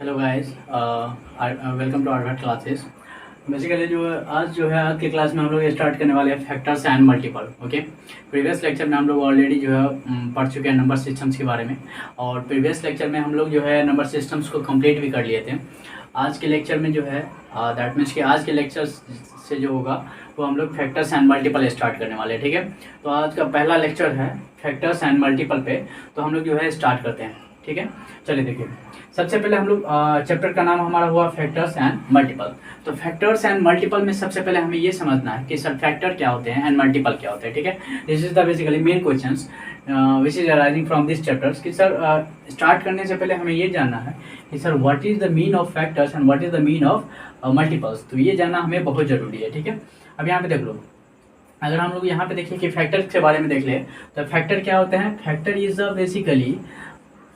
Hello guys, welcome to art classes. Basically आज की class में हम लोग स्टार्ट करने वाले हैं factors and multiple. Okay, previous lecture में हम लोग ऑलरेडी पढ़ चुके हैं नंबर सिस्टम्स के बारे में, और प्रीवियस लेक्चर में हम लोग नंबर सिस्टम्स को कंप्लीट भी कर लिए थे। आज के लेक्चर में दैट मीन्स कि आज के लेक्चर से जो होगा वो हम लोग फैक्टर्स एंड मल्टीपल स्टार्ट करने वाले हैं। ठीक है, तो आज का पहला लेक्चर है फैक्टर्स एंड मल्टीपल पे, तो हम लोग स्टार्ट करते हैं। ठीक है, चलिए देखिए, सबसे पहले हम लोग चैप्टर का नाम हमारा हुआ फैक्टर्स एंड मल्टीपल। तो फैक्टर्स एंड मल्टीपल में सबसे पहले हमें ये समझना है कि सर फैक्टर क्या होते हैं एंड मल्टीपल क्या होते हैं। ठीक है, this is the basically main questions which is arising from this chapters कि सर स्टार्ट करने से पहले हमें ये जानना है कि sir what is the mean of factors and what is the mean of multiples. तो ये जानना हमें बहुत ज़रूरी है। ठीक है, अब यहाँ पे देख लो, अगर हम लोग यहाँ पे देखिए कि फैक्टर्स के बारे में देख ले, तो फैक्टर क्या होते हैं। Factor is the basically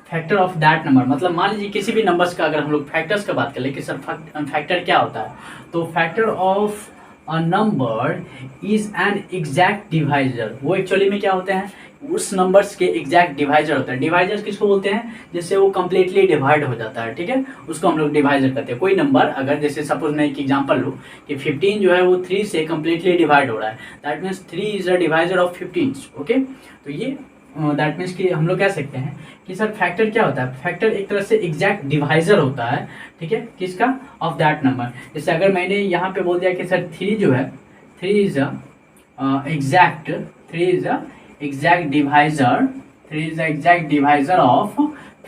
factor of that number. मतलब मान लीजिए किसी भी नंबर्स का अगर हम लोग फैक्टर्स का बात करें कि सर फैक्टर क्या होता है, तो factor of a number is an exact divisor. वो एक्चुअली में क्या होते हैं, उस नंबर्स के एग्जैक्ट डिवाइजर होता है। डिवाइजर किसको बोलते हैं, जिससे वो कम्प्लीटली डिवाइड हो जाता है। ठीक है, उसको हम लोग डिवाइजर कहते हैं। कोई नंबर अगर जैसे सपोज मैं एक एग्जांपल लूँ कि 15 जो है वो 3 से कम्प्लीटली डिवाइड हो रहा है, that means 3 is a divisor of 15। Okay, तो ये दैट मीन्स कि हम लोग कह सकते हैं कि सर फैक्टर क्या होता है। फैक्टर एक तरह से एग्जैक्ट डिवाइजर होता है। ठीक है, किसका, ऑफ दैट नंबर। जैसे अगर मैंने यहाँ पे बोल दिया कि सर 3 जो है, 3 is exact 3 is exact divisor 3 is exact divisor of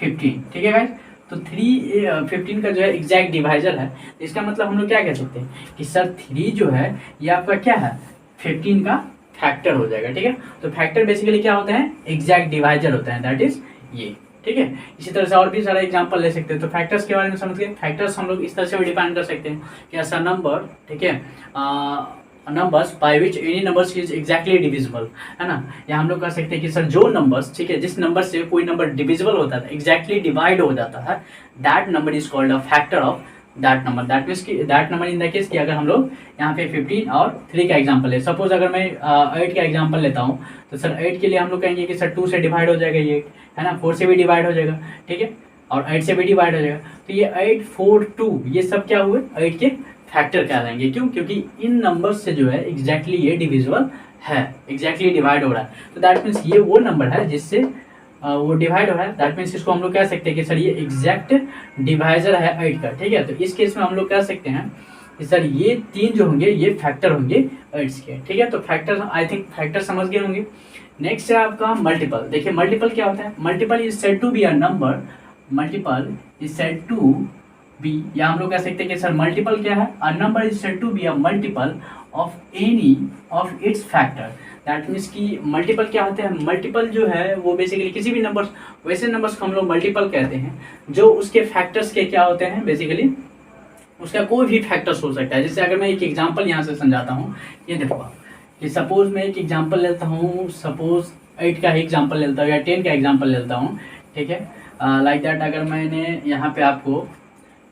15। ठीक है गाइस, तो 15 का जो है एग्जैक्ट डिवाइजर है। इसका मतलब हम लोग क्या कह सकते हैं कि सर 3 जो है ये आपका क्या है, 15 का फैक्टर हो जाएगा। ठीक है, तो फैक्टर बेसिकली क्या होते हैं, एग्जैक्ट डिवाइजर होते हैं, दैट इज ये। ठीक है, इसी तरह से और भी सारा एग्जांपल ले सकते हैं। तो फैक्टर्स के बारे में समझ गए। फैक्टर्स हम लोग इस तरह से भी डिफाइन कर सकते हैं कि ऐसा नंबर, ठीक है, numbers by which any numbers is exactly divisible, है ना। या हम लोग कह सकते हैं कि सर जो नंबर्स, ठीक है, जिस नंबर से कोई नंबर डिविजिबल होता है, एग्जैक्टली डिवाइड हो जाता है, that number is called a factor of that number. That means कि that number in the case कि अगर हम लोग यहाँ पे 15 और 3 का एग्जांपल है, सपोज अगर मैं 8 का एग्जांपल लेता हूँ, तो सर 8 के लिए हम लोग कहेंगे कि सर 2 से डिवाइड हो जाएगा ये, है ना, 4 से भी डिवाइड हो जाएगा। ठीक है, और 8 से भी डिवाइड हो जाएगा। तो ये 8, 4, 2 ये सब क्या हुए, 8 के फैक्टर कहलाएंगे। क्यों, क्योंकि इन नंबर्स से जो है एग्जैक्टली ये डिविजिबल है, एग्जैक्टली डिवाइड हो रहा है। तो दैट मीन्स ये वो नंबर है जिससे वो डिवाइड हो रहा है। दैट मीन्स इसको हम लोग कह सकते हैं कि सर ये एग्जैक्ट डिवाइजर है 8 का। ठीक है, तो इस केस में हम लोग कह सकते हैं कि सर ये 3 जो होंगे ये फैक्टर होंगे 8 के। ठीक है, तो फैक्टर, आई थिंक फैक्टर समझ गए होंगे। नेक्स्ट है आपका मल्टीपल। देखिए मल्टीपल क्या होता है। Multiple is said to be a number, multiple is said to be, या हम लोग कह सकते हैं कि सर मल्टीपल क्या है, a number is said to be a multiple of any of its factor. That means कि मल्टीपल क्या होते हैं, मल्टीपल जो है वो बेसिकली किसी भी नंबर, वैसे नंबर्स को हम लोग मल्टीपल कहते हैं जो उसके फैक्टर्स के क्या होते हैं, बेसिकली उसका कोई भी फैक्टर्स हो सकता है। जैसे अगर मैं एक एग्जांपल यहाँ से समझाता हूँ, ये देखो कि सपोज मैं एक एग्जांपल लेता हूँ, सपोज 8 का ही एग्जांपल लेता हूँ या 10 का एग्जांपल लेता हूँ। ठीक है, लाइक दैट अगर मैंने यहाँ पे आपको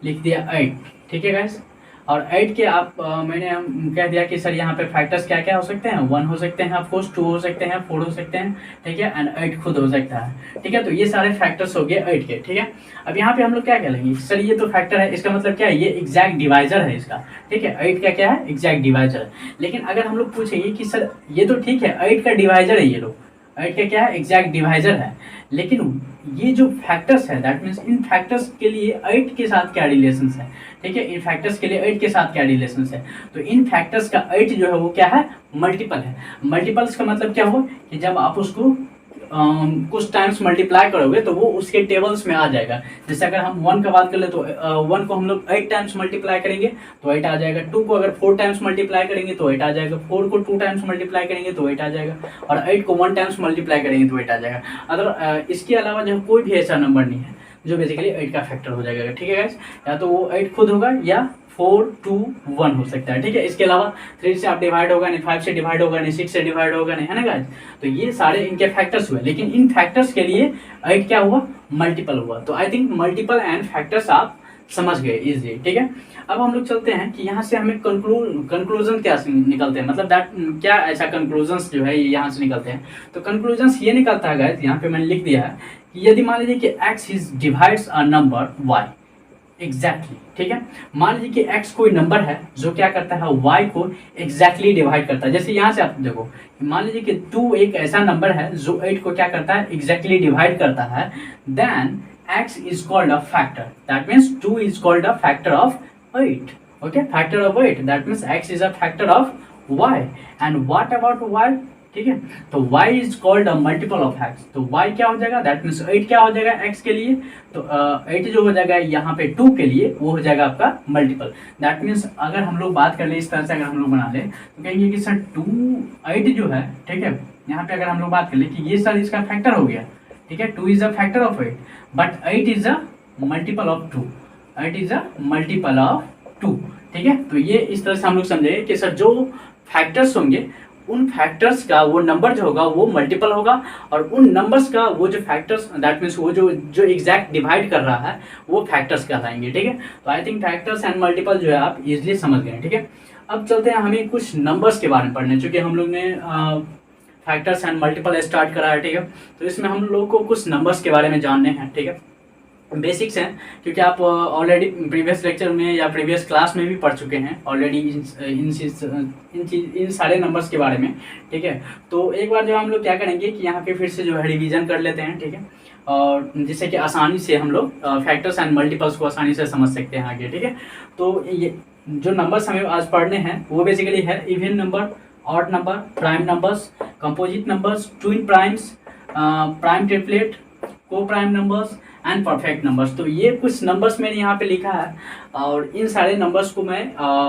लिख दिया 8, ठीक है गाइस, और 8 के आप मैंने कह दिया कि सर यहाँ पे फैक्टर्स क्या क्या हो सकते हैं, 1 हो सकते हैं, ऑफकोर्स 2 हो सकते हैं, 4 हो सकते हैं, ठीक है, एंड 8 खुद हो सकता है। ठीक है, तो ये सारे फैक्टर्स हो गए 8 के। ठीक है, अब यहाँ पे हम लोग क्या कह लेंगे, सर ये तो फैक्टर है, इसका मतलब क्या है, ये एग्जैक्ट डिवाइजर है इसका। ठीक है, 8 का क्या है, एग्जैक्ट डिवाइजर। लेकिन अगर हम लोग पूछेंगे कि सर ये तो ठीक है 8 का डिवाइजर है, ये लोग 8 का क्या है, एग्जैक्ट डिवाइजर है, लेकिन ये जो फैक्टर्स है दैट मीन्स इन फैक्टर्स के लिए 8 के साथ क्या रिलेशंस है। ठीक है, इन फैक्टर्स के लिए 8 के साथ क्या रिलेशंस है, तो इन फैक्टर्स का 8 जो है वो क्या है, मल्टीपल है। मल्टीपल्स का मतलब क्या हो कि जब आप उसको कुछ टाइम्स मल्टीप्लाई करोगे तो वो उसके टेबल्स में आ जाएगा। जैसे अगर हम 1 का बात कर ले तो 1 को हम लोग 8 टाइम्स मल्टीप्लाई करेंगे तो 8 आ जाएगा। 2 को अगर 4 टाइम्स मल्टीप्लाई करेंगे तो 8 आ जाएगा। 4 को 2 टाइम्स मल्टीप्लाई करेंगे तो 8 आ जाएगा, और 8 को 1 टाइम्स मल्टीप्लाई करेंगे तो 8 आ जाएगा। अगर इसके अलावा जो कोई भी ऐसा नंबर नहीं है जो बेसिकली 8 का फैक्टर हो जाएगा। ठीक है गाइस, या तो वो 8 खुद होगा या 4, 2, 1 हो सकता है। ठीक है, इसके अलावा 3 से आप डिवाइड होगा नहीं, 5 से डिवाइड होगा नहीं, 6 से डिवाइड होगा नहीं, है ना गाइस। तो ये सारे इनके फैक्टर्स हुए, लेकिन इन फैक्टर्स के लिए 8 क्या हुआ, मल्टीपल हुआ। तो I think multiple and factors आप समझ गए इजी। ठीक है, अब हम लोग चलते हैं कि यहाँ से हमें कंक्लूजन क्या निकलते हैं, मतलब दैट क्या ऐसा कंक्लूजन्स जो है यहाँ से निकलते हैं। तो कंक्लूजन्स ये निकलता है गाइस, यहाँ पे मैंने लिख दिया है कि यदि मान लीजिए कि x is divides a number y exactly, ठीक है। मान लीजिए कि x कोई नंबर है जो क्या करता है, y को एग्जैक्टली डिवाइड करता है। जैसे यहाँ से आप देखो, मान लीजिए कि 2 एक ऐसा नंबर है जो 8 को क्या करता है, एग्जैक्टली डिवाइड करता है, then x is called a factor, that means 2 is called a factor of 8, okay, factor of 8, that means x is a factor of y, and what about y, ठीक है। तो y is called a multiple of x, तो y क्या हो जाएगा, that means 8 क्या हो जाएगा x के लिए, तो 8 जो हो जाएगा यहाँ पे 2 के लिए, वो हो जाएगा आपका मल्टीपल। दैट मीन्स अगर हम लोग बात कर ले इस तरह से, अगर हम लोग बना ले तो कहेंगे कि सर 8 जो है, ठीक है, यहाँ पे अगर हम लोग बात कर ले कि ये सर इसका फैक्टर हो गया, ठीक है, 2 is a factor of 8, but 8 is a multiple of 2, 8 is a multiple of 2, ठीक है। तो ये इस तरह से हम लोग समझे कि सर जो फैक्टर्स होंगे उन फैक्टर्स का वो नंबर जो होगा वो मल्टीपल होगा, और उन नंबर्स का वो जो फैक्टर्स, दैट मीन्स वो जो एग्जैक्ट डिवाइड कर रहा है वो फैक्टर्स कहलाएंगे, ठीक है। तो I think factors and multiple जो है आप इजीली समझ गए, ठीक है। अब चलते हैं हमें कुछ नंबर्स के बारे में पढ़ने, चूँकि हम लोग ने फैक्टर्स एंड मल्टीपल स्टार्ट करा है, ठीक है। तो इसमें हम लोग को कुछ नंबर्स के बारे में जानने हैं, ठीक है, बेसिक्स हैं, क्योंकि आप ऑलरेडी प्रीवियस लेक्चर में या प्रीवियस क्लास में भी पढ़ चुके हैं ऑलरेडी इन सारे नंबर्स के बारे में, ठीक है। तो एक बार जो हम लोग क्या करेंगे कि यहाँ पे फिर से जो है रिवीजन कर लेते हैं, ठीक है, और जिससे कि आसानी से हम लोग फैक्टर्स एंड मल्टीपल्स को आसानी से समझ सकते हैं आगे, ठीक है। तो ये जो नंबर्स हमें आज पढ़ने हैं वो बेसिकली है even number, odd number, prime numbers, composite numbers, twin primes, prime triplet, co prime numbers and perfect numbers. तो ये कुछ नंबर्स मैंने यहाँ पे लिखा है, और इन सारे नंबर्स को मैं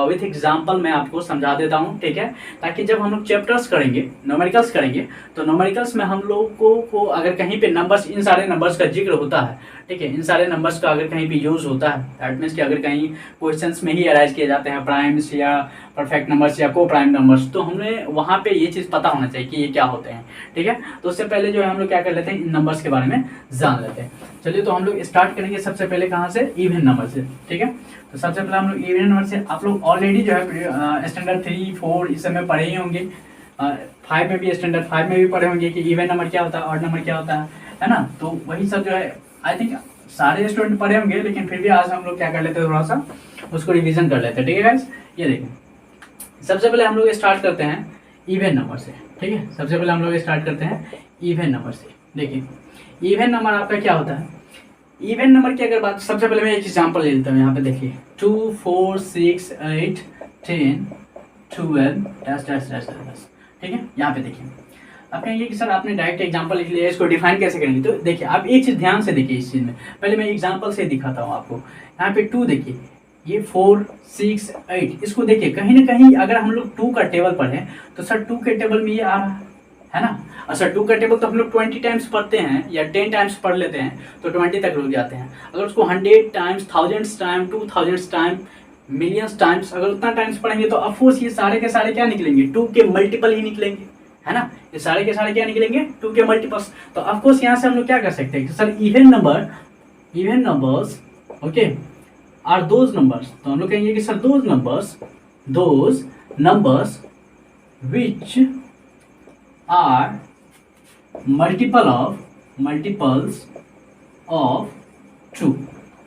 विथ एग्जांपल मैं आपको समझा देता हूँ, ठीक है, ताकि जब हम लोग चैप्टर्स करेंगे, न्यूमेरिकल्स करेंगे, तो न्यूमेरिकल्स में हम लोगों को अगर कहीं पे नंबर्स, इन सारे नंबर्स का जिक्र होता है, ठीक है, इन सारे नंबर्स का अगर कहीं पे यूज़ होता है, दैट मीन्स कि अगर कहीं क्वेश्चंस में ही अराइज किए जाते हैं प्राइम्स या परफेक्ट नंबर्स या को प्राइम नंबर्स, तो हमें वहाँ पे ये चीज़ पता होना चाहिए कि ये क्या होते हैं, ठीक है। तो उससे पहले जो है हम लोग क्या कर लेते हैं, इन नंबर्स के बारे में जान लेते हैं। चलिए, तो हम लोग स्टार्ट करेंगे सबसे पहले कहाँ से, इवन नंबर से, ठीक है। तो सबसे पहले हम लोग इवन नंबर से, आप लोग ऑलरेडी जो है स्टैंडर्ड 3, 4 इस समय पढ़े ही होंगे, 5 में भी, स्टैंडर्ड 5 में भी पढ़े होंगे कि इवन नंबर क्या होता है, ऑड नंबर क्या होता है ना। तो वही सब जो है आई थिंक सारे स्टूडेंट पढ़े होंगे, लेकिन फिर भी आज हम लोग क्या कर लेते हैं, थोड़ा सा उसको रिविजन कर लेते हैं, ठीक है गाइस। ये देखिए, सबसे पहले हम लोग स्टार्ट करते हैं इवन नंबर से, ठीक है। सबसे पहले हम लोग स्टार्ट करते हैं इवन नंबर से। देखिए, इवन नंबर आपका क्या होता है, इवन नंबर की अगर बात, सबसे पहले मैं एक एग्जांपल ले लेता हूँ। यहाँ पे देखिए 2, 4, 6, 8, 10, 12 डैश डैश डैश डैश, ठीक है। यहाँ पे देखिए, आप कहेंगे कि सर आपने डायरेक्ट एग्जांपल लिख लिया, इसको डिफाइन कैसे करेंगे। तो देखिए, आप एक चीज़ ध्यान से देखिए इस चीज़ में, पहले मैं एग्जांपल से दिखाता हूँ आपको। यहाँ पे 2 देखिए, ये 4, 6, 8, इसको देखिए, कहीं ना कहीं अगर हम लोग 2 का टेबल पढ़ें तो सर 2 के टेबल में ये आ रहा है ना। और सर 2 का टेबल तो हम लोग 20 टाइम्स पढ़ते हैं या 10 टाइम्स पढ़ लेते हैं, तो 20 तक रुक जाते हैं। अगर उसको 100 times, 1000 time, 2000 time, millions times अगर उतना टाइम्स पढ़ेंगे, तो ऑफकोर्स ये सारे के सारे क्या निकलेंगे, 2 के मल्टीपल ही निकलेंगे, है ना। ये सारे के सारे क्या निकलेंगे, 2 के मल्टीपल्स। तो ऑफकोर्स यहाँ से हम लोग क्या कर सकते हैं कि sir even numbers okay are those numbers. तो हम लोग कहेंगे कि sir those numbers which are multiples of 2,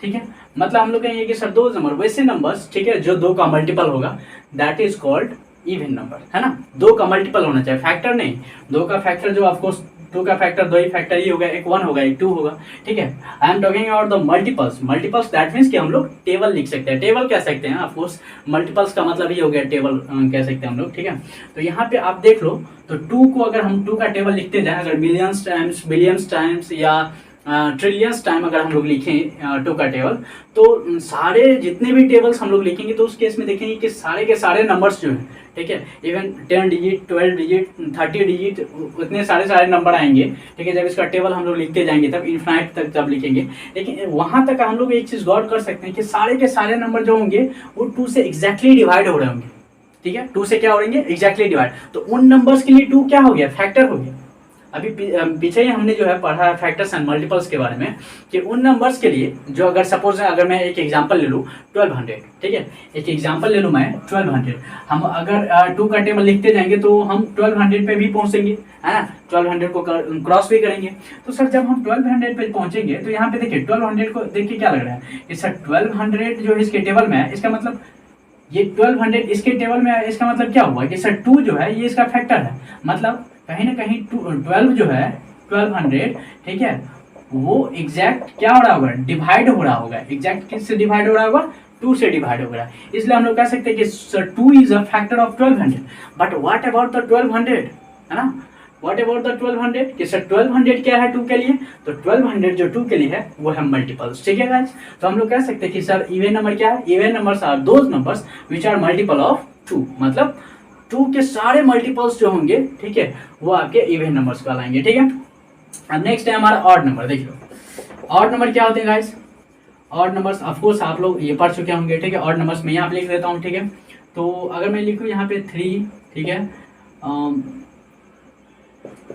ठीक है। मतलब हम लोग कहेंगे कि सर दो नंबर, वैसे नंबर्स, ठीक है, जो 2 का मल्टीपल होगा, that is called even number, है ना। 2 का मल्टीपल होना चाहिए, फैक्टर नहीं। 2 का फैक्टर जो ऑफकोर्स 2 का फैक्टर 2 ही फैक्टर ही होगा, एक 1 होगा, एक 2 होगा, ठीक है। I am talking about the multiples that means कि हम लोग टेबल लिख सकते हैं, टेबल कह सकते हैं। ऑफकोर्स मल्टीपल्स का मतलब ही हो गया टेबल कह सकते हैं हम लोग, ठीक है। तो यहाँ पे आप देख लो, तो 2 को अगर हम 2 का टेबल लिखते जाए, अगर मिलियंस टाइम्स, बिलियंस टाइम्स या ट्रिलियंस टाइम अगर हम लोग लिखें 2 का टेबल, तो सारे जितने भी टेबल्स हम लोग लिखेंगे, तो उस केस में देखेंगे कि सारे के सारे नंबर्स जो हैं, ठीक है, इवन 10 डिजिट, 12 डिजिट, 30 डिजिट, उतने सारे नंबर आएंगे, ठीक है। जब इसका टेबल हम लोग लिखते जाएंगे, तब इन्फिनाइट तक जब लिखेंगे, लेकिन वहाँ तक हम लोग एक चीज़ गौर कर सकते हैं कि सारे के सारे नंबर जो होंगे वो 2 से एग्जैक्टली डिवाइड हो रहे होंगे, ठीक है। 2 से क्या हो रहे, एग्जैक्टली डिवाइड। तो उन नंबर्स के लिए 2 क्या हो गया, फैक्टर हो गया। अभी पीछे ही हमने जो है पढ़ा है फैक्टर्स एंड मल्टीपल्स के बारे में, कि उन नंबर्स के लिए जो अगर सपोज अगर मैं एक एग्जांपल ले लूँ 1200, ठीक है, एक एग्जांपल ले लूँ मैं 1200, हम अगर 2 का टेबल लिखते जाएंगे तो हम 1200 पे भी पहुंचेंगे, है ना, 1200 को क्रॉस भी करेंगे। तो सर जब हम 1200 पे पहुंचेंगे तो यहाँ पे देखिए 1200 को देखिए क्या लग रहा है कि सर 1200 जो इसके टेबल में है, इसका मतलब ये 1200 इसके टेबल में है, इसका मतलब क्या हुआ कि सर 2 जो है ये इसका फैक्टर है, मतलब कहीं ना कहीं 12 जो है 1200, ठीक है, वो एग्जैक्ट क्या हो रहा होगा, डिवाइड हो रहा होगा। एग्जैक्ट किससे डिवाइड हो रहा होगा, 2 से डिवाइड हो रहा है। इसलिए हम लोग कह सकते हैं कि sir 2 is a factor of 1200। But what about the 1200, है ना, व्हाट अबाउट द 1200 कि सर 1200 क्या है 2 के लिए, तो 1200 जो 2 के लिए है वो है मल्टीपल्स, ठीक है गाइस। तो हम लोग कह सकते हैं कि सर इवन नंबर क्या है, even numbers are those numbers which are multiple of 2, मतलब 2 के सारे मल्टीपल्स जो होंगे, ठीक है, वो आपके इवन नंबर्स कहलाएंगे, ठीक है। अब नेक्स्ट है हमारा ऑड नंबर। देखिए ऑड नंबर क्या होते हैं guys, odd numbers of course आप लोग ये पढ़ चुके होंगे, ठीक है। ऑड नंबर्स मैं यहाँ पे लिख देता हूँ, ठीक है। तो अगर मैं लिखूँ यहाँ पे 3, ठीक है,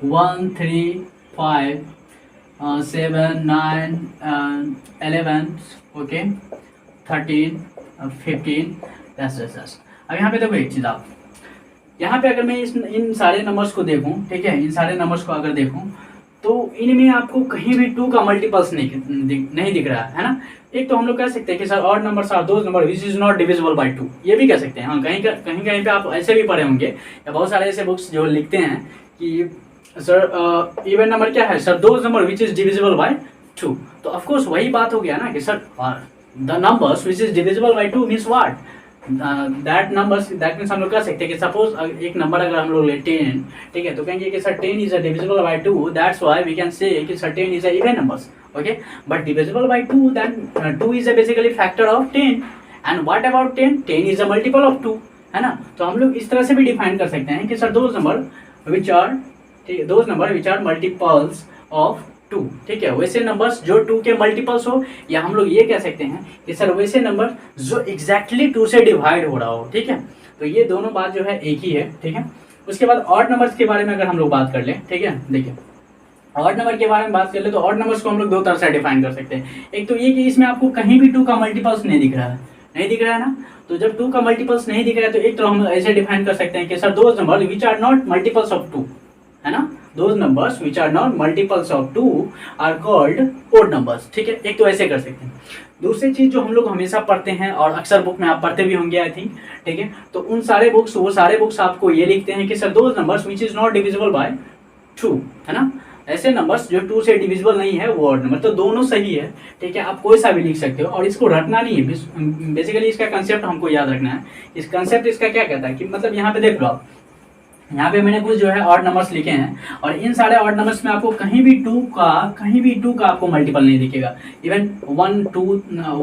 1 3 5 7 9 11, ओके, 13 15, दस। अब यहाँ पे देखो एक चीज़, आप यहाँ पे अगर मैं इन सारे नंबर्स को देखूँ, ठीक है, इन सारे नंबर्स को अगर देखूँ तो इनमें आपको कहीं भी 2 का मल्टीपल्स नहीं दिख रहा है ना। एक तो हम लोग कह सकते हैं कि sir odd numbers are those number which is not divisible by 2, ये भी कह सकते हैं। हाँ, कहीं पे आप ऐसे भी पढ़े होंगे, या बहुत सारे ऐसे बुक्स जो लिखते हैं कि सर इवन नंबर क्या है, sir those number which is divisible by 2। तो ऑफकोर्स वही बात हो गया ना कि sir the numbers which is divisible by 2 means what, that means हम लोग कह सकते हैं कि सपोज एक नंबर अगर हम लोग ले 10, ठीक है, तो कहेंगे कि sir 10 is a divisible by 2, that's why we can say कि sir 10 is a even numbers, okay, but divisible by 2, then 2 is a basically factor of 10, and what about 10, 10 is a multiple of 2, है ना। तो हम लोग इस तरह से भी डिफाइन कर सकते हैं कि sir those number which are multiples of 2, ठीक है, वैसे नंबर्स जो 2 के मल्टीपल्स हो, या हम लोग ये कह सकते हैं कि सर वैसे नंबर जो एग्जैक्टली 2 से डिवाइड हो रहा हो, ठीक है। तो ये दोनों बात जो है एक ही है, ठीक है। उसके बाद ऑड नंबर्स के बारे में अगर हम लोग बात कर लें, ठीक है, देखिए ऑड नंबर के बारे में बात कर ले तो ऑड नंबर्स को हम लोग 2 तरह से डिफाइन कर सकते हैं। एक तो ये कि इसमें आपको कहीं भी 2 का मल्टीपल्स नहीं दिख रहा है ना। तो जब 2 का मल्टीपल्स नहीं दिख रहा है तो एक तो हम ऐसे डिफाइन कर सकते हैं कि sir those number which are not multiples of 2, है ना, those numbers which are not multiples of 2 are called odd numbers, ठीक है। एक तो ऐसे कर सकते हैं। दूसरी चीज जो हम लोग हमेशा पढ़ते हैं और अक्सर बुक में आप पढ़ते भी होंगे आई थिंक, ठीक है, तो वो सारे बुक्स आपको ये लिखते हैं कि sir those numbers which is not divisible by 2, है ना, ऐसे नंबर्स जो 2 से डिविजिबल नहीं है वो ऑड नंबर। तो दोनों सही है, ठीक है, आप कोई सा भी लिख सकते हो और इसको रटना नहीं है। बेसिकली इसका कंसेप्ट हमको याद रखना है। इस कंसेप्ट इसका क्या कहता है कि मतलब यहाँ पे देख लो आप, यहाँ पे मैंने कुछ जो है ऑड नंबर्स लिखे हैं और इन सारे ऑड नंबर्स में आपको कहीं भी 2 का आपको मल्टीपल नहीं दिखेगा। इवन 1 2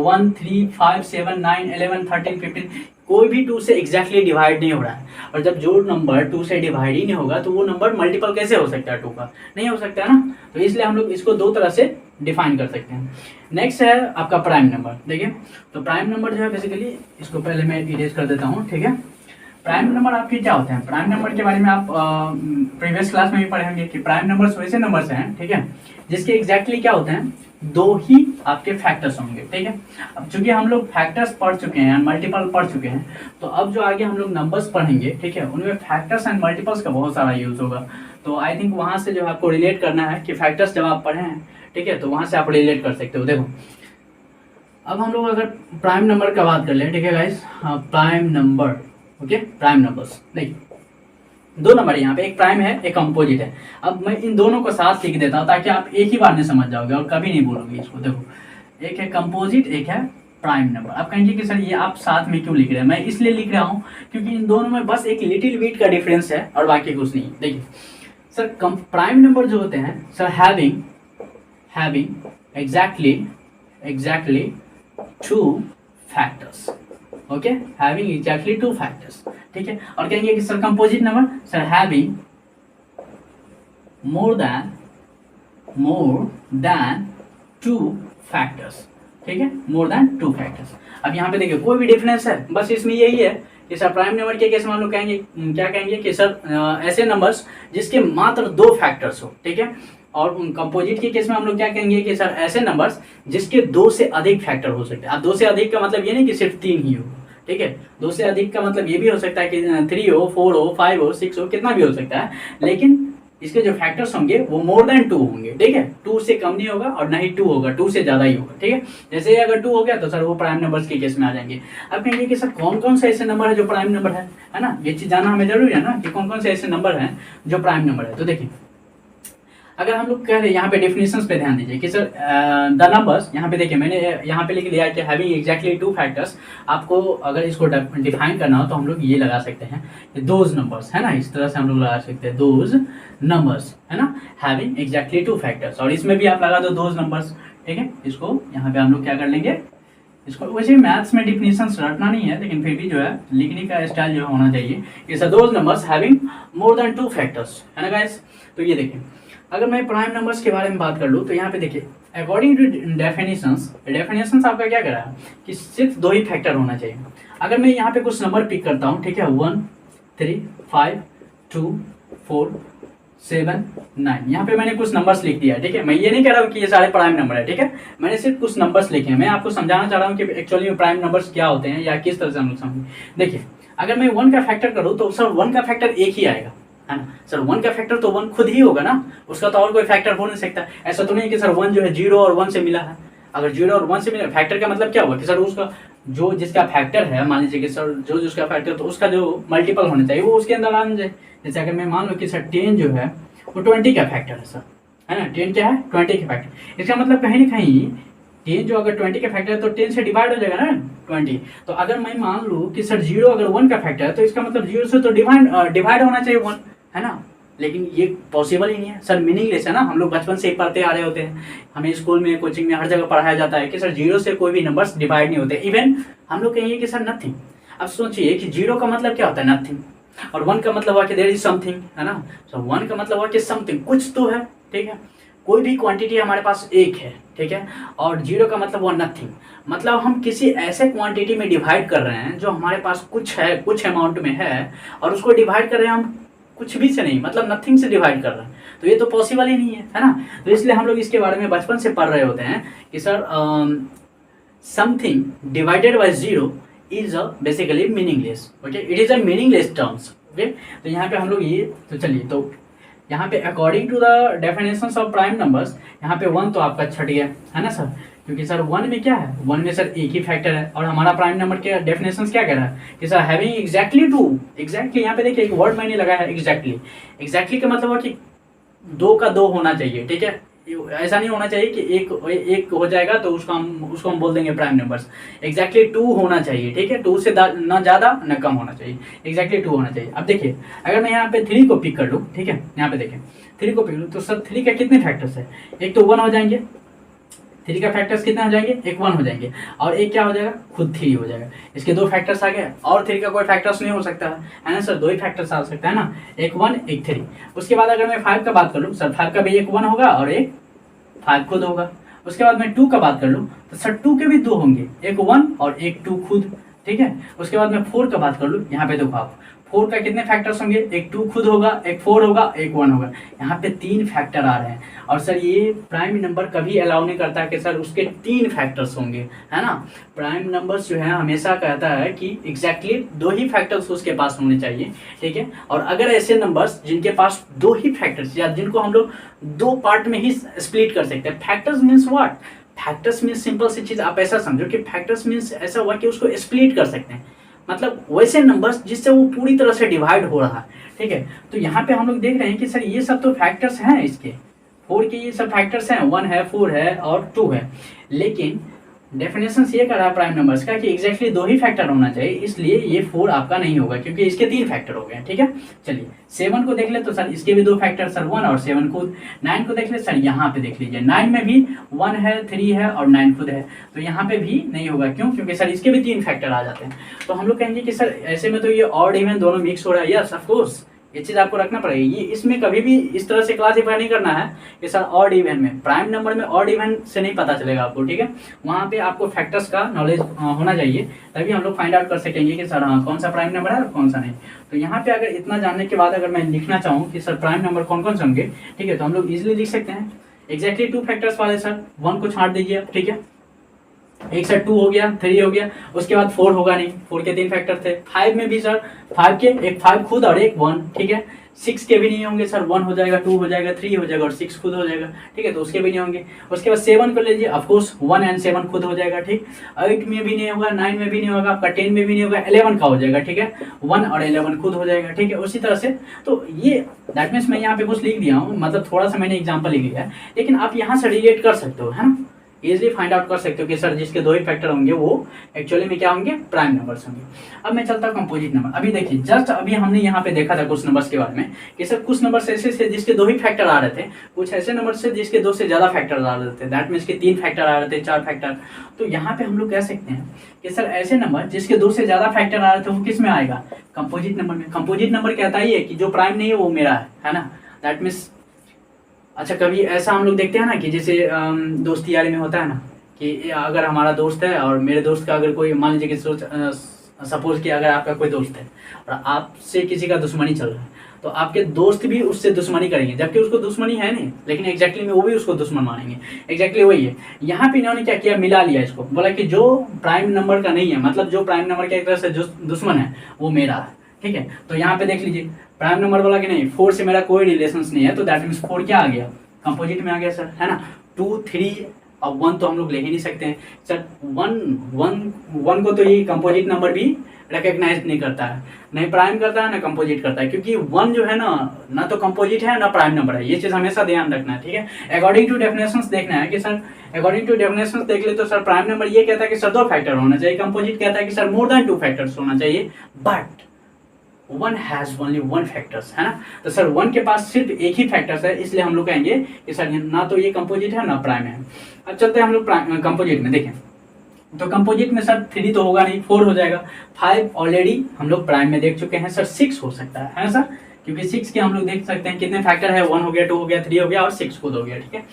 1 3 5 7 9 11 13 15 कोई भी 2 से एग्जैक्टली डिवाइड नहीं हो रहा है। और जब जो नंबर 2 से डिवाइड ही नहीं होगा तो वो नंबर मल्टीपल कैसे हो सकता है 2 का, नहीं हो सकता है ना। तो इसलिए हम लोग इसको 2 तरह से डिफाइन कर सकते हैं। नेक्स्ट है आपका प्राइम नंबर। देखिए तो प्राइम नंबर जो है बेसिकली, इसको पहले मैं इरेज कर देता हूँ, ठीक है। प्राइम नंबर आपके क्या होते हैं, प्राइम नंबर के बारे में आप प्रीवियस क्लास में भी पढ़े होंगे कि प्राइम नंबर्स वैसे नंबर्स हैं, ठीक है, जिसके एग्जैक्टली क्या होते हैं, 2 ही आपके फैक्टर्स होंगे, ठीक है। अब चूंकि हम लोग फैक्टर्स पढ़ चुके हैं, मल्टीपल पढ़ चुके हैं, तो अब जो आगे हम लोग नंबर्स पढ़ेंगे, ठीक है, उनमें फैक्टर्स एंड मल्टीपल्स का बहुत सारा यूज होगा। तो आई थिंक वहाँ से जो है आपको रिलेट करना है कि फैक्टर्स जब आप पढ़े हैं, ठीक है, तो वहाँ से आप रिलेट कर सकते हो। देखो अब हम लोग अगर प्राइम नंबर का बात कर लें, ठीक है guys, prime number, okay, prime numbers, देखिए 2 नंबर है यहाँ पे, एक प्राइम है एक कंपोजिट है। अब मैं इन दोनों को साथ लिख देता हूँ ताकि आप एक ही बार में समझ जाओगे और कभी नहीं बोलोगे इसको। देखो एक है कंपोजिट, एक है प्राइम नंबर। आप कहेंगे कि सर ये आप साथ में क्यों लिख रहे हैं, मैं इसलिए लिख रहा हूँ क्योंकि इन दोनों में बस एक लिटिल बिट का डिफरेंस है और बाकी कुछ नहीं। देखिए सर प्राइम नंबर जो होते हैं sir having exactly 2 factors, okay, having exactly 2 factors, ठीक है। और कहेंगे कि sir composite number sir having more than 2 factors, ठीक है, मोर देन 2 फैक्टर्स। अब यहाँ पे देखिए कोई भी डिफरेंस है, बस इसमें यही है कि सर प्राइम नंबर के केस में हम लोग कहेंगे क्या कहेंगे कि सर ऐसे नंबर्स जिसके मात्र 2 फैक्टर्स हो, ठीक है। और कंपोजिट के केस में हम लोग क्या कहेंगे कि सर ऐसे नंबर्स जिसके 2 से अधिक फैक्टर हो सकते हैं। अब 2 से अधिक का मतलब ये नहीं कि सिर्फ 3 ही हो, ठीक है। 2 से अधिक का मतलब ये भी हो सकता है कि 3 हो, 4 हो, 5 हो, 6 हो, कितना भी हो सकता है, लेकिन इसके जो फैक्टर्स होंगे वो मोर देन 2 होंगे, ठीक है। 2 से कम नहीं होगा और ना ही 2 होगा, 2 से ज्यादा ही होगा, ठीक है। जैसे अगर 2 हो गया तो सर वो प्राइम नंबर्स के केस में आ जाएंगे। अब कहेंगे कि सर कौन कौन से ऐसे नंबर है जो प्राइम नंबर है ना, ये चीज जानना हमें जरूरी है ना कि कौन कौन से ऐसे नंबर हैं जो प्राइम नंबर है। तो देखिए अगर हम लोग कह रहे हैं यहाँ पे डेफिनेशंस पे ध्यान दीजिए कि सर द नंबर्स, यहाँ पे देखिए मैंने यहाँ पे लिख दिया कि हैविंग एग्जैक्टली 2 फैक्टर्स। आपको अगर इसको डिफाइन करना हो तो हम लोग ये लगा सकते हैं कि दोज नंबर्स, है ना, इस तरह से हम लोग लगा सकते हैं दोज नंबर्स, है ना, हैविंग एग्जैक्टली 2 फैक्टर्स। और इसमें भी आप लगा दो दोज नंबर्स, ठीक है। इसको यहाँ पे हम लोग क्या कर लेंगे, इसको वैसे मैथ्स में डिफिनेशंस रटना नहीं है, लेकिन फिर भी जो है लिखने का स्टाइल जो होना चाहिए कि sir those numbers having more than 2 factors, है ना गाइस। तो ये देखिए अगर मैं प्राइम नंबर्स के बारे में बात कर लूँ तो यहाँ पे देखिए अकॉर्डिंग टू डेफिनेशंस आपका क्या कह रहा है कि सिर्फ 2 ही फैक्टर होना चाहिए। अगर मैं यहाँ पे कुछ नंबर पिक करता हूँ, ठीक है, 1 3 5 2 4 7 9, यहाँ पे मैंने कुछ नंबर्स लिख दिया, ठीक है। मैं ये नहीं कह रहा हूँ कि ये सारे प्राइम नंबर है, ठीक है, मैंने सिर्फ कुछ नंबर्स लिखे हैं। मैं आपको समझाना चाह रहा हूँ कि एक्चुअली में प्राइम नंबर्स क्या होते हैं या किस तरह से हम लोग समझें। देखिए अगर मैं 1 का फैक्टर करूँ तो सर 1 का फैक्टर एक ही आएगा, है ना। सर 1 का फैक्टर तो 1 खुद ही होगा ना, उसका तो और कोई फैक्टर हो नहीं सकता। ऐसा तो नहीं कि सर 1 जो है 0 और 1 से मिला है। अगर 0 और 1 से मिला फैक्टर का मतलब क्या हुआ कि सर उसका जो जिसका फैक्टर है, मान लीजिए कि सर जो जिसका फैक्टर तो उसका जो मल्टीपल होना चाहिए वो उसके अंदर आना चाहिए। जैसे अगर मैं मान लो कि सर 10 जो है वो 20 का फैक्टर है सर, है ना, 10 क्या है 20 का फैक्टर। इसका मतलब कहीं ना कहीं 10 जो अगर 20 का फैक्टर है तो 10 से डिवाइड हो जाएगा ना 20। तो अगर मैं मान लूँ कि सर 0 अगर 1 का फैक्टर है तो इसका मतलब 0 से तो डिवाइड होना चाहिए 1, है ना। लेकिन ये पॉसिबल ही नहीं है सर, मीनिंगलेस है ना। हम लोग बचपन से ही पढ़ते आ रहे होते हैं, हमें स्कूल में कोचिंग में हर जगह पढ़ाया जाता है कि सर 0 से कोई भी नंबर्स डिवाइड नहीं होते। इवन हम लोग कहेंगे कि सर नथिंग। अब सोचिए कि 0 का मतलब क्या होता है नथिंग, और 1 का मतलब हुआ कि देयर इज समथिंग, है ना। सो 1 का मतलब हुआ कि समथिंग, कुछ तो है, ठीक है। कोई भी क्वांटिटी हमारे पास एक है, ठीक है, और 0 का मतलब हुआ नथिंग। मतलब हम किसी ऐसे क्वांटिटी में डिवाइड कर रहे हैं जो हमारे पास कुछ है, कुछ अमाउंट में है, और उसको डिवाइड कर रहे हैं हम कुछ भी से नहीं, मतलब नथिंग से डिवाइड कर रहे हैं। तो ये तो पॉसिबल ही नहीं है ना। तो इसलिए हम लोग इसके बारे में बचपन से पढ़ रहे होते हैं कि sir something divided by 0 is a basically meaningless, okay, it is a meaningless terms, okay. तो यहाँ पे हम लोग ये तो चलिए तो यहाँ पे according to the definitions of prime numbers यहाँ पे 1 तो आपका छट गया, है ना सर, क्योंकि सर 1 में क्या है, 1 में सर एक ही फैक्टर है। और हमारा प्राइम नंबर के डेफिनेशंस क्या कह रहा है कि सर हैविंग एग्जैक्टली 2, एग्जैक्टली यहाँ पे देखिए एक वर्ड मैंने लगाया है एग्जैक्टली। एग्जैक्टली का मतलब है कि 2 का 2 होना चाहिए, ठीक है। ऐसा नहीं होना चाहिए कि एक हो जाएगा तो उसको हम बोल देंगे प्राइम नंबर्स। एग्जैक्टली 2 होना चाहिए, ठीक है, 2 से ना ज़्यादा ना कम होना चाहिए, एग्जैक्टली 2 होना चाहिए। अब देखिए अगर मैं यहाँ पे 3 को पिक कर लूँ, ठीक है, यहाँ पे देखिए 3 को पिक लूँ तो सर 3 का कितने फैक्टर्स है, एक तो 1 हो जाएंगे, 3 का फैक्टर्स कितने हो जाएंगे, एक 1 हो जाएंगे, और एक क्या हो जाएगा खुद 3 हो जाएगा। इसके 2 फैक्टर्स आ गए, और 3 का कोई फैक्टर्स नहीं हो सकता है ना सर, 2 ही फैक्टर्स आ सकता है ना, एक 1 एक 3। उसके बाद अगर मैं 5 का बात कर लूँ सर 5 का भी एक 1 होगा और एक 5 खुद होगा। उसके बाद मैं 2 का बात कर लूँ तो सर 2 के भी 2 होंगे, एक 1 और एक 2 खुद, ठीक है। उसके बाद मैं 4 का बात कर लूँ, यहाँ पे देखो आप 4 का कितने फैक्टर्स होंगे, एक 2 खुद होगा, एक 4 होगा, एक 1 होगा। यहाँ पे 3 फैक्टर आ रहे हैं। और सर ये प्राइम नंबर कभी अलाउ नहीं करता है कि सर उसके 3 फैक्टर्स होंगे, है ना। प्राइम नंबर्स जो है हमेशा कहता है कि एग्जैक्टली 2 ही फैक्टर्स उसके पास होने चाहिए, ठीक है। और अगर ऐसे नंबर्स जिनके पास 2 ही फैक्टर्स या जिनको हम लोग 2 पार्ट में ही स्प्लिट कर सकते हैं, factors means what, factors means simple सी चीज आप ऐसा समझो कि फैक्टर्स मीन्स ऐसा हुआ कि उसको स्प्लिट कर सकते हैं, मतलब वैसे नंबर्स जिससे वो पूरी तरह से डिवाइड हो रहा है, ठीक है। तो यहाँ पे हम लोग देख रहे हैं कि सर ये सब तो फैक्टर्स हैं, इसके 4 के ये सब फैक्टर्स हैं, 1 है 4 है और 2 है। लेकिन डेफिनेशन ये कर रहा है प्राइम नंबर्स का कि एग्जैक्टली 2 ही फैक्टर होना चाहिए, इसलिए ये 4 आपका नहीं होगा क्योंकि इसके 3 फैक्टर हो गए, ठीक है। चलिए 7 को देख ले तो सर इसके भी 2 फैक्टर सर 1 और 7 खुद। 9 को देख ले सर, यहाँ पे देख लीजिए 9 में भी 1 है 3 है और 9 खुद है, तो यहाँ पे भी नहीं होगा। क्यों? क्योंकि सर इसके भी 3 फैक्टर आ जाते हैं। तो हम लोग कहेंगे कि सर ऐसे में तो ये ऑड इवन दोनों मिक्स हो रहा है। यस ऑफ कोर्स ये चीज़ आपको रखना पड़ेगा। ये इसमें कभी भी इस तरह से क्लासीफाई नहीं करना है कि सर ऑड इवन में, प्राइम नंबर में ऑड इवन से नहीं पता चलेगा आपको, ठीक है। वहाँ पे आपको फैक्टर्स का नॉलेज होना चाहिए, तभी हम लोग फाइंड आउट कर सकेंगे कि सर हाँ कौन सा प्राइम नंबर है और कौन सा नहीं। तो यहाँ पे अगर इतना जानने के बाद अगर मैं लिखना चाहूँ कि सर प्राइम नंबर कौन कौन से होंगे, ठीक है, तो हम लोग इजिली लिख सकते हैं एग्जैक्टली 2 फैक्टर्स वाले सर 1 को छांट दीजिए, ठीक है। एक सर 2 हो गया, 3 हो गया, उसके बाद 4 होगा नहीं, 4 के 3 फैक्टर थे। 5 में भी सर 5 के एक 5 खुद और एक 1, ठीक है। 6 के भी नहीं होंगे सर, 1 हो जाएगा, 2 हो जाएगा, 3 हो जाएगा और 6 खुद हो जाएगा, ठीक है, तो उसके भी नहीं होंगे। उसके बाद 7 को ले लीजिए, ऑफकोर्स 1 एंड 7 खुद हो जाएगा, ठीक। 8 में भी नहीं होगा, 9 में भी नहीं होगा, आपका 10 में भी नहीं होगा, 11 का हो जाएगा, ठीक है, 1 और 11 खुद हो जाएगा, ठीक है। उसी तरह से तो ये दैट मीन्स मैं यहाँ पे कुछ लिख दिया हूँ, मतलब थोड़ा सा मैंने एग्जाम्पल लिख लिया है, लेकिन आप यहाँ से रिलेट कर सकते हो, है ना, इजिली फाइंड आउट कर सकते हो कि सर जिसके 2 ही फैक्टर होंगे वो एक्चुअली में क्या होंगे, प्राइम नंबर्स होंगे। अब मैं चलता हूँ कंपोजिट नंबर। अभी देखिए जस्ट अभी हमने यहाँ पे देखा था कुछ नंबर्स के बारे में कि सर कुछ नंबर्स ऐसे थे जिसके 2 ही फैक्टर आ रहे थे, कुछ ऐसे नंबर से जिसके 2 से ज़्यादा फैक्टर आ रहे थे, दैट मीन्स के 3 फैक्टर आ रहे थे, 4 फैक्टर। तो यहाँ पे हम लोग कह सकते हैं कि सर ऐसे नंबर जिसके 2 से ज़्यादा फैक्टर आ रहे थे वो किस में आएगा, कंपोजिट नंबर में। कंपोजिट नंबर कहता ही है कि जो प्राइम नहीं है वो मेरा है ना, दैट मीन्स। अच्छा कभी ऐसा हम लोग देखते हैं ना कि जैसे दोस्ती यारी में होता है ना कि अगर हमारा दोस्त है और मेरे दोस्त का अगर कोई, मान लीजिए कि सपोज कि अगर आपका कोई दोस्त है और आपसे किसी का दुश्मनी चल रहा है, तो आपके दोस्त भी उससे दुश्मनी करेंगे जबकि उसको दुश्मनी है नहीं, लेकिन एग्जैक्टली में वो भी उसको दुश्मन मानेंगे। एग्जैक्टली वही है, यहाँ पे इन्होंने क्या किया, मिला लिया इसको, बोला कि जो प्राइम नंबर का नहीं है, मतलब जो प्राइम नंबर के एक तरह से जो दुश्मन है वो मेरा है, ठीक है। तो यहाँ पे देख लीजिए प्राइम नंबर बोला कि नहीं 4 से मेरा कोई रिलेशन नहीं है, तो दैट मीन्स 4 क्या आ गया, कंपोजिट में आ गया सर, है ना। 2, 3 अब 1 तो हम लोग ले ही नहीं सकते हैं सर, 1 को तो ये कंपोजिट नंबर भी रिकग्नाइज नहीं करता है, नहीं प्राइम करता है ना कंपोजिट करता है, क्योंकि 1 जो है ना तो कंपोजिट है ना प्राइम नंबर है, ये चीज़ हमेशा ध्यान रखना है, ठीक है। अकॉर्डिंग टू डेफिनेशंस देखना है कि सर अकॉर्डिंग टू डेफिनेशंस देख ले तो सर प्राइम नंबर ये कहता है कि सर 2 फैक्टर होना चाहिए, कंपोजिट कहता है कि सर मोर देन 2 फैक्टर्स होना चाहिए, बट 1 हैज ओनली 1 फैक्टर्स, है ना। तो सर 1 के पास सिर्फ एक ही फैक्टर्स है, इसलिए हम लोग कहेंगे कि सर ना तो ये कंपोजिट है ना प्राइम है। अब चलते हैं हम लोग कंपोजिट में, देखें तो कंपोजिट में सर 3 तो होगा नहीं, 4 हो जाएगा, 5 ऑलरेडी हम लोग प्राइम में देख चुके हैं सर, 6 हो सकता है ना सर, क्योंकि 6 के हम लोग देख सकते हैं कितने फैक्टर है, 1 हो गया, 2 हो गया, 3 हो गया और 6 खुद हो गया, ठीक है।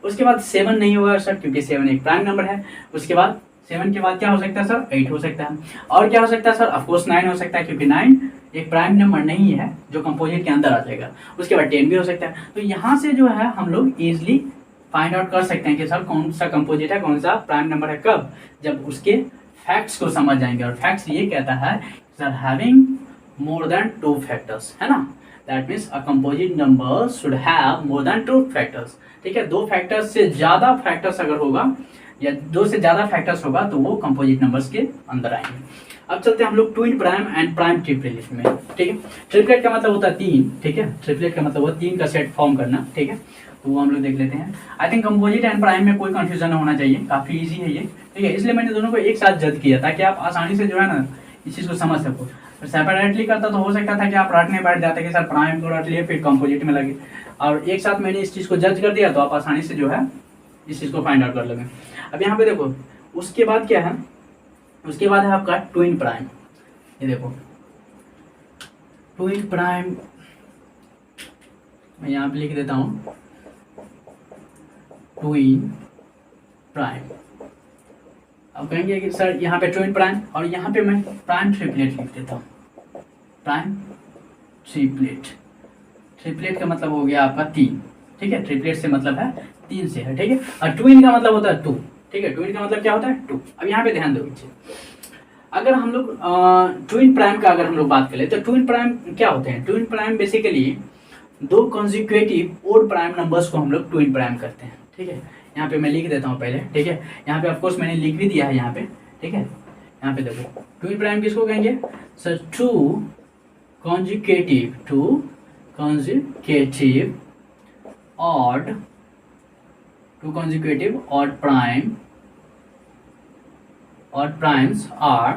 उसके बाद 7 नहीं होगा सर, क्योंकि 7 एक प्राइम नंबर है। उसके बाद 7 के बाद क्या हो सकता है सर, 8 हो सकता है। और क्या हो सकता है सर, ऑफकोर्स 9 हो सकता है, क्योंकि 9 एक प्राइम नंबर नहीं है जो कंपोजिट के अंदर आ जाएगा। उसके बाद 10 भी हो सकता है। तो यहाँ से जो है हम लोग इजिली फाइंड आउट कर सकते हैं कि सर कौन सा कंपोजिट है, कौन सा प्राइम नंबर है, कब, जब उसके फैक्ट्स को समझ जाएंगे। और फैक्ट्स ये कहता है sir having more than 2 factors, है ना, that means a composite number should have more than 2 factors, ठीक है। 2 फैक्टर्स से ज़्यादा फैक्टर्स अगर होगा या 2 से ज़्यादा फैक्टर्स होगा तो वो कंपोजिट नंबर्स के अंदर आएंगे। अब चलते हैं हम लोग twin prime and prime triplet में, ठीक है। ट्रिपलेट का मतलब होता है 3, ठीक है, ट्रिपलेट का मतलब होता है 3 का सेट फॉर्म करना, ठीक है। तो वो हम लोग देख लेते हैं। I think composite and prime में कोई कंफ्यूजन होना चाहिए, काफ़ी इजी है ये, ठीक है, इसलिए मैंने दोनों को एक साथ जज किया ताकि आप आसानी से जो है ना इस चीज़ को समझ सको। सेपरेटली करता तो हो सकता था कि आप रटने बैठ जाते कि सर प्राइम को रट लिए फिर कंपोजिट में लगे, और एक साथ मैंने इस चीज़ को जज कर दिया तो आप आसानी से जो है इस चीज़ को फाइंड आउट कर लोगे। अब यहाँ पे देखो उसके बाद क्या है, उसके बाद है आपका ट्विन प्राइम। ये देखो ट्विन प्राइम, मैं यहाँ पे लिख देता हूँ ट्विन प्राइम। अब कहेंगे कि सर यहाँ पे ट्विन प्राइम और यहाँ पे मैं प्राइम ट्रिपलेट लिख देता हूँ, प्राइम ट्रिपलेट। ट्रिपलेट का मतलब हो गया आपका 3, ठीक है, ट्रिपलेट से मतलब है 3 से है, ठीक है। और ट्विन का मतलब होता है 2, ठीक है, ट्विन का मतलब क्या होता है 2। अब यहाँ पे ध्यान दो बच्चे, अगर हम लोग ट्विन प्राइम का अगर हम लोग बात करें तो ट्विन प्राइम क्या होते हैं। Twin prime basically 2 consecutive odd prime numbers को हम लोग ट्विन प्राइम करते हैं, ठीक है। यहाँ पे मैं लिख देता हूँ पहले, ठीक है, यहाँ पे ऑफकोर्स मैंने लिख भी दिया है यहाँ पे, ठीक है। यहाँ पे देखो ट्विन प्राइम किसको कहेंगे sir, 2 consecutive odd primes are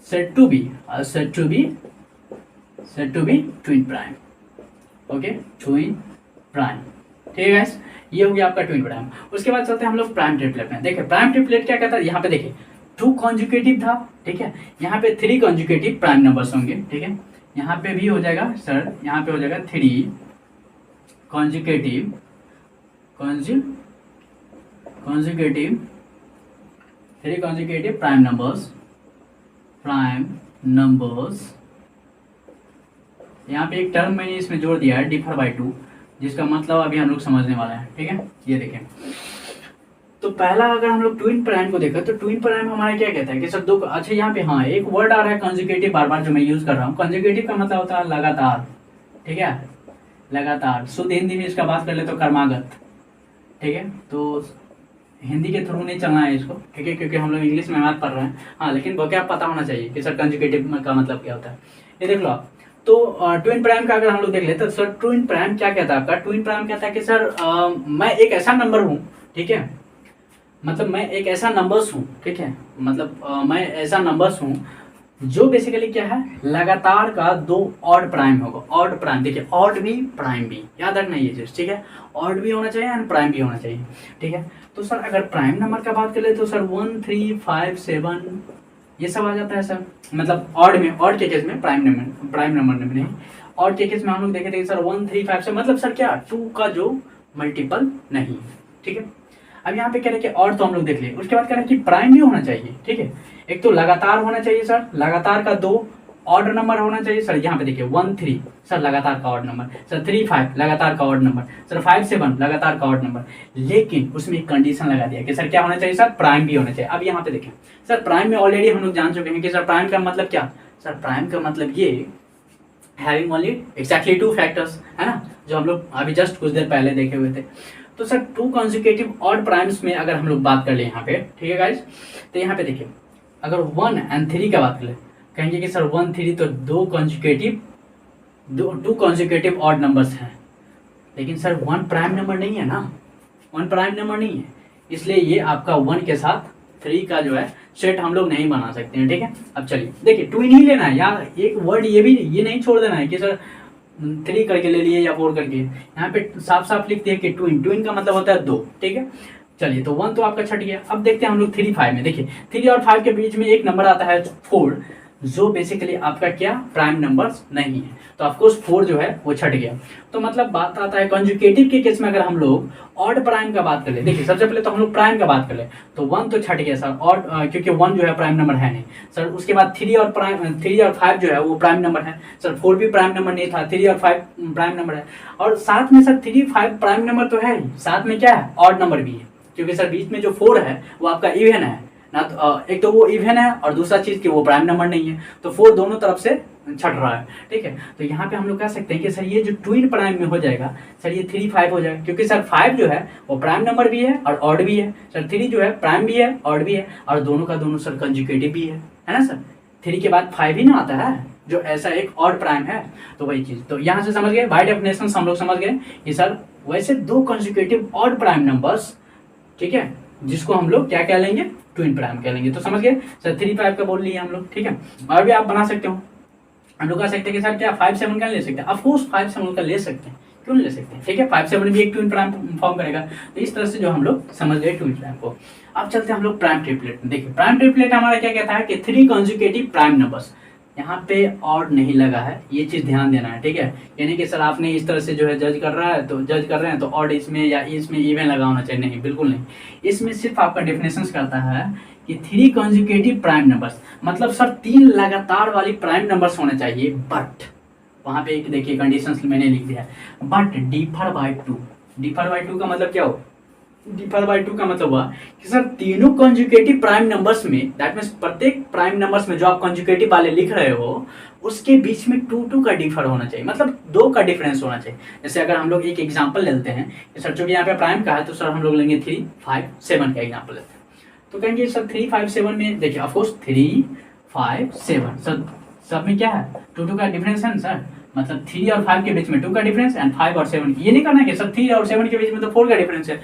said to be twin prime, okay, twin prime, ठीक है गाइस, ये हो गया आपका ट्विन प्राइम। उसके बाद चलते हैं हम लोग प्राइम ट्रिपलेट में। देखिए प्राइम ट्रिपलेट क्या कहता है, यहाँ पे देखिए 2 कॉन्जुगेटिव था, ठीक है, यहाँ पे 3 कॉन्जुगेटिव प्राइम नंबर्स होंगे, ठीक है, यहाँ पे भी हो जाएगा सर, यहाँ पे हो जाएगा 3 कॉन्जिक्यूटिव प्राइम नंबर्स। यहाँ पे एक टर्म मैंने इसमें जोड़ दिया है डिफर बाय 2, जिसका मतलब अभी हम लोग समझने वाले हैं। ठीक है, ये देखें। तो पहला अगर हम लोग ट्विन प्राइम को देखा तो ट्विन प्राइम हमारा क्या कहता है कि सर दो, अच्छा यहाँ पे हाँ एक वर्ड आ रहा है कॉन्जिक्यूटिव बार बार जो मैं यूज कर रहा हूँ। कॉन्जिक्यूटिव का मतलब होता है लगातार। ठीक है, लगातार। शुद्ध हिंदी में इसका बात कर ले तो कर्मागत। ठीक है, तो हिंदी के थ्रू नहीं चलना है इसको, ठीक है, क्योंकि हम लोग इंग्लिश में बात पढ़ रहे हैं। हाँ, लेकिन वो क्या पता होना चाहिए कि सर कॉन्जिक्यूटिव का मतलब क्या होता है। ये देख लो आप। तो ट्विन प्राइम का अगर हम लोग देख लेते तो सर ट्विन प्राइम क्या कहता है आपका। ट्विन प्राइम कहता है कि सर मैं एक ऐसा नंबर हूँ, ठीक है, मतलब मैं एक ऐसा नंबर्स हूँ, ठीक है, मतलब मैं ऐसा नंबर्स हूँ जो बेसिकली क्या है, लगातार का दो ऑड प्राइम होगा। ऑड प्राइम, देखिए ऑड भी प्राइम भी, याद रखना ये चीज। ठीक है, ऑड भी होना चाहिए एंड प्राइम भी होना चाहिए। ठीक है, तो सर अगर प्राइम नंबर का बात करें तो सर 1 3 5 7 ये सब आ जाता है सर। मतलब ऑड में, ऑड के केस में, प्राइम नंबर में नहीं, ऑड के केस में हम लोग देखे थे सर 1 3 5 से मतलब सर क्या 2 का जो मल्टीपल नहीं। ठीक है, अब यहाँ पे कह रहे हैं कि और तो हम लोग देख लिए, उसके बाद कह रहे हैं कि प्राइम भी होना चाहिए। ठीक है, एक तो लगातार होना चाहिए सर, लगातार का दो ऑड नंबर होना चाहिए सर। यहाँ पे देखिए 1 3 सर लगातार का ऑड नंबर, सर 3 5 लगातार का ऑड नंबर, सर 5 7 लगातार का ऑड नंबर। लेकिन उसमें एक कंडीशन लगा दिया कि सर क्या होना चाहिए सर, प्राइम भी होना चाहिए। अब यहाँ पे देखें सर, प्राइम में ऑलरेडी हम लोग जान चुके हैं कि सर प्राइम का मतलब क्या। सर प्राइम का मतलब ये हैविंग ओनली एक्जैक्टली 2 फैक्टर्स, है ना, जो हम लोग अभी जस्ट कुछ देर पहले देखे हुए थे। तो सर 2 कॉन्जिक्यूटिव ऑड प्राइम्स में अगर हम लोग बात कर ले यहाँ पे, ठीक है गाइस, तो यहाँ पे देखिए अगर 1 और 3 का बात कर ले, कहेंगे कि सर 1 3 तो 2 कॉन्जिक्यूटिव ऑड नंबर्स हैं। लेकिन सर 1 प्राइम नंबर नहीं है ना, 1 प्राइम नंबर नहीं है, इसलिए ये आपका 1 के साथ 3 का जो है सेट हम लोग नहीं बना सकते हैं। ठीक है, अब चलिए देखिए ट्विन ही लेना है यार, एक वर्ड ये नहीं छोड़ देना है कि सर 3 करके ले लिए या 4 करके। यहाँ पे साफ साफ लिखते हैं कि ट्विन का मतलब होता है 2। ठीक है, चलिए तो 1 तो आपका छट गया। अब देखते हैं हम लोग 3 5 में। देखिए 3 और 5 के बीच में एक नंबर आता है 4, जो बेसिकली आपका क्या प्राइम नंबर्स नहीं है, तो ऑफकोर्स 4 जो है वो छट गया। तो मतलब बात आता है कॉन्जुगेटिव के केस में अगर हम लोग ऑड प्राइम का बात कर ले, देखिए सबसे पहले तो हम लोग प्राइम का बात कर ले तो 1 तो छट गया सर, ऑड क्योंकि 1 जो है प्राइम नंबर है नहीं सर। उसके बाद 3 और 5 जो है वो प्राइम नंबर है सर। 4 भी प्राइम नंबर नहीं था, 3 और 5 प्राइम नंबर है। और साथ में सर 3 5 प्राइम नंबर तो है ही, साथ में क्या है ऑड नंबर भी है, क्योंकि सर बीच में जो 4 है वो आपका इवन है ना, तो एक तो वो इवन है और दूसरा चीज कि वो प्राइम नंबर नहीं है, तो 4 दोनों तरफ से छट रहा है। ठीक है, तो यहाँ पे हम लोग कह सकते हैं कि सर ये जो ट्विन प्राइम में हो जाएगा सर ये 3 5 हो जाएगा, क्योंकि सर 5 जो है वो प्राइम नंबर भी है और ऑड भी है सर। 3 जो है प्राइम भी है ऑड भी है और दोनों का दोनों सर कंजुगेटिव भी है ना सर। 3 के बाद 5 ही ना आता है जो ऐसा एक ऑड प्राइम है, तो वही चीज। तो यहाँ से समझ गए, बाय डेफिनेशन हम लोग समझ गए कि सर वैसे 2 कंजुगेटिव ऑड प्राइम नंबर्स, ठीक है, जिसको हम लोग क्या कह लेंगे, ट्विन प्राइम कह लेंगे। तो समझ गए सर 3 5 का बोल लिए हम लोग। ठीक है, और भी आप बना सकते हो, हम लोग कह सकते हैं कि सर क्या 5 7 का ले सकते हैं, ऑफकोर्स 5 7 का ले सकते हैं, क्यों नहीं ले सकते हैं। ठीक है, 5 7 भी एक ट्विन प्राइम फॉर्म करेगा। तो इस तरह से जो हम लोग समझ गए ट्विन प्राइम को। अब चलते हैं हम लोग प्राइम ट्रिपलेट में। देखिए प्राइम ट्रिपलेट हमारा क्या कहता है कि 3 कॉन्जुगेटिव प्राइम नंबर्स, यहाँ पे ऑड नहीं लगा है, ये चीज ध्यान देना है। ठीक है, यानी कि सर आपने इस तरह से जो है जज कर रहे हैं तो ऑड इसमें या इसमें इवन लगा होना चाहिए, नहीं, बिल्कुल नहीं। इसमें सिर्फ आपका डेफिनेशन करता है कि 3 कॉन्जुगेटिव प्राइम नंबर्स, मतलब सर 3 लगातार वाली प्राइम नंबर्स होने चाहिए, बट वहां पे एक देखिए कंडीशंस मैंने लिख दिया है, but differ by 2। Differ by 2 का मतलब क्या हो, डिफर बाय 2 का मतलब हुआ कि सर तीनों कॉन्जुगेटिव प्राइम नंबर्स में, दैट मींस प्रत्येक प्राइम नंबर्स में जो आप कॉन्जुगेटिव वाले लिख रहे हो उसके बीच में 2 का डिफर होना चाहिए, मतलब 2 का डिफरेंस होना चाहिए। जैसे अगर हम लोग एक एग्जांपल लेते हैं कि सर चूंकि यहाँ पे प्राइम का है तो सर हम लोग लेंगे 3 5 7 का एग्जांपल लेते हैं। तो कहेंगे सर 3 5 7 में देखिए ऑफकोर्स 3 5 7 सर सब में क्या है 2 का डिफरेंस है सर, मतलब 3 और 5 के बीच में 2 का डिफरेंस एंड 5 और 7। ये नहीं करना है कि सर 3 और 7 के बीच में तो 4 का डिफरेंस है।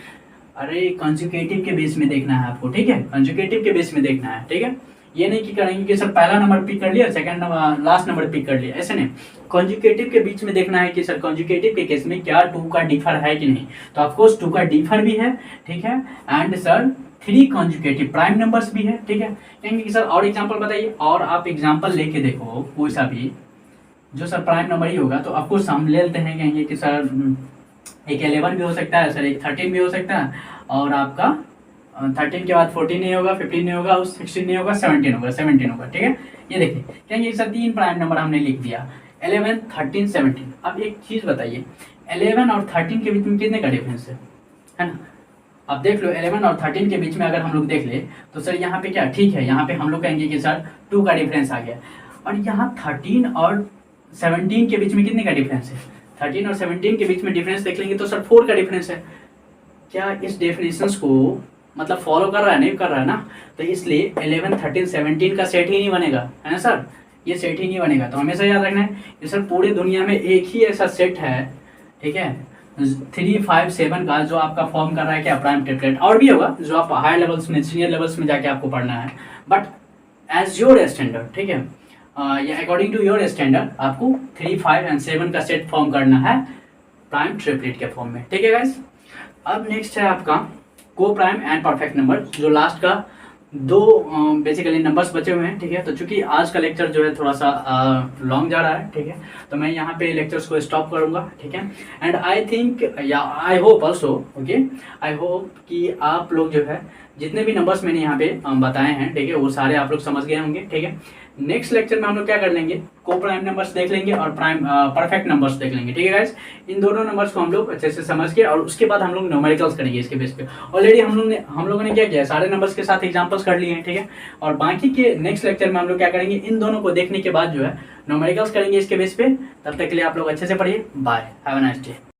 अरे कंजुगेटिव के बेस में देखना है आपको, ठीक है, कंजुगेटिव के बेस में देखना है। ठीक है, ये नहीं कि करेंगे कि सर पहला नंबर पिक कर लिया, second number last number pick कर लिया, ऐसे नहीं। कंजुगेटिव के बीच में देखना है कि सर कंजुगेटिव के केस में क्या 2 का डिफर है कि नहीं, तो ऑफकोर्स 2 का डिफर भी है। ठीक है, and sir 3 conjugative prime numbers भी है। ठीक है, कहेंगे कि सर और एग्जांपल बताइए, और आप एग्जांपल लेके देखो कोई सा भी जो सर प्राइम नंबर ही होगा, तो ऑफकोर्स हम ले लेते हैं, कहेंगे कि सर एक 11 भी हो सकता है सर, एक 13 भी हो सकता है, और आपका 13 के बाद 14 नहीं होगा, 15 नहीं होगा, 16 नहीं होगा, 17 होगा, 17 होगा, ठीक है। ये देखिए कहेंगे सर 3 प्राइम नंबर हमने लिख दिया, 11, 13, 17। अब एक चीज़ बताइए, 11 और 13 के बीच में कितने का डिफरेंस है ना। अब देख लो 11 और 13 के बीच में अगर हम लोग देख ले तो सर यहाँ पे क्या ठीक है, यहाँ पे हम लोग कहेंगे कि सर 2 का डिफरेंस आ गया। और यहाँ 13 और 17 के बीच में कितने का डिफरेंस है, 13 और 17 के बीच में डिफरेंस देख लेंगे तो सर 4 का डिफरेंस है। क्या इस डेफिनेशंस को मतलब फॉलो कर रहा है, नहीं कर रहा है ना, तो इसलिए 11, 13, 17 का सेट ही नहीं बनेगा, है ना सर, ये सेट ही नहीं बनेगा। तो हमेशा याद रखना है कि सर पूरी दुनिया में एक ही ऐसा सेट है, ठीक है, 3, 5, 7 का, जो आपका फॉर्म कर रहा है क्या प्राइम ट्रिपलेट। और भी होगा जो आप हायर लेवल्स में, सीनियर लेवल्स में जाके आपको पढ़ना है, बट एज योर स्टैंडर्ड, ठीक है, या अकॉर्डिंग टू योर स्टैंडर्ड आपको 3, 5 एंड 7 का सेट फॉर्म करना है प्राइम ट्रिपलेट के फॉर्म में, ठीक है गाइस। अब नेक्स्ट है आपका को प्राइम एंड परफेक्ट नंबर, जो लास्ट का 2 बेसिकली नंबर्स बचे हुए हैं, ठीक है। तो चूंकि आज का लेक्चर जो है थोड़ा सा लॉन्ग जा रहा है, ठीक है, तो मैं यहाँ पे लेक्चर्स को स्टॉप करूँगा, ठीक है। एंड आई थिंक या I hope also, okay, I hope कि आप लोग जो है जितने भी नंबर्स मैंने यहाँ पे बताए हैं, ठीक है, वो सारे आप लोग समझ गए होंगे, ठीक है। नेक्स्ट लेक्चर में हम लोग क्या कर लेंगे, को प्राइम नंबर्स देख लेंगे और प्राइम परफेक्ट नंबर्स देख लेंगे, ठीक है गाइस। इन दोनों नंबर्स को हम लोग अच्छे से समझ के और उसके बाद हम लोग न्यूमेरिकल्स करेंगे इसके बेस पे। ऑलरेडी हम लोगों ने क्या किया, सारे नंबर्स के साथ एग्जांपल्स कर लिए हैं, ठीक है। और बाकी के नेक्स्ट लेक्चर में हम लोग क्या करेंगे, इन दोनों को देखने के बाद जो है न्यूमेरिकल्स करेंगे इसके बेस पे। तब तक के लिए आप लोग अच्छे से पढ़िए, bye, have a nice day.